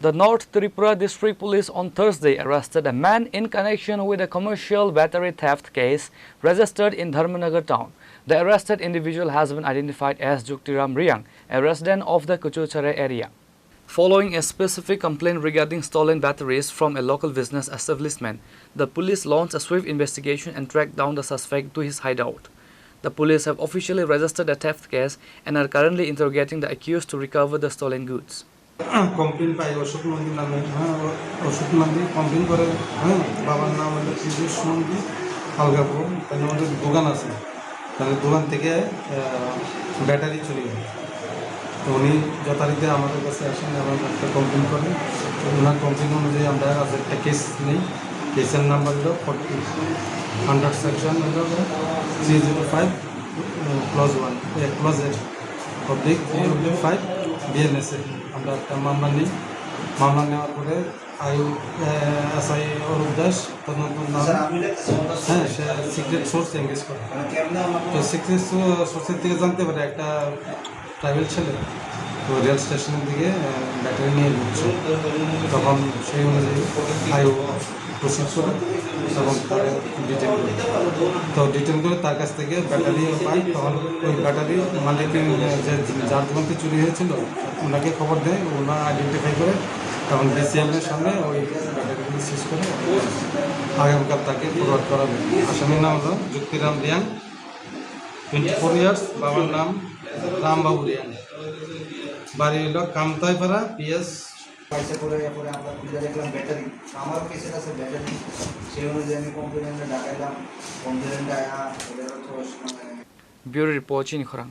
The North Tripura District Police on Thursday arrested a man in connection with a commercial battery theft case registered in Dharmanagar town. The arrested individual has been identified as Juktiram Riang, a resident of the Kuchuchare area. Following a specific complaint regarding stolen batteries from a local business establishment, the police launched a swift investigation and tracked down the suspect to his hideout. The police have officially registered a theft case and are currently interrogating the accused to recover the stolen goods. Complain পাই অশোক নন্দী নামে Ashok Nandi complain করে বাবার নাম হলো পীযূষ নন্দী আলগাপুর তাহলে আমাদের দোকান আছে তাহলে দোকান থেকে ব্যাটারি চুরি হয় তো উনি যথারীতি আমাদের কাছে আসেন এবং একটা কমপ্লেন করেন ওনার কমপ্লেন অনুযায়ী আমরা আজ একটা কেস নেই কেসের নাম্বার হলো 40 আন্ডার সেকশন হলো 305+1 পাবলিক 305 বিএনএসএ আমরা একটা মামলা নিই মামলা নেওয়ার পরে এসআই অরূপ দাস তদন্ত নাম হ্যাঁ সে সিক্রেট সোর্স এঙ্গেজ করে তো সিক্রেট সোর্সের থেকে জানতে পারে একটা ট্রাইবেল ছেলে তো রেল স্টেশনের দিকে ব্যাটারি নিয়ে ঘুরছে তখন সেই অনুযায়ী আইও প্রসিড করে এবং তাকে ডিটেন করে তো ডিটেন করে তার কাছ থেকে ব্যাটারি পাই তখন ওই ব্যাটারি মালিকের যার দোকান থেকে চুরি হয়েছিল ওনাকে খবর দেয় ওনারা আইডেন্টিফাই করে তখন বিসিএমের সামনে ওই ব্যাটারিগুলি সিজ করে আগামীকাল তাকে ফরওয়ার্ড করা হবে। আসামির নাম হলো যুক্তিরাম রিয়াং 24 ইয়ার্স বাবার নাম রামবাবু রিয়াং বাড়ি হলো কামতাইপাড়া পিএস পয়সা করে এরপরে আমরা খুঁজে দেখলাম ব্যাটারি আমারও কেসের কাছে ব্যাটারি সেই অনুযায়ী আমি কমপ্লেনটা ডাকাইলাম কমপ্লেনটা ওদের Bureau report in Khorang.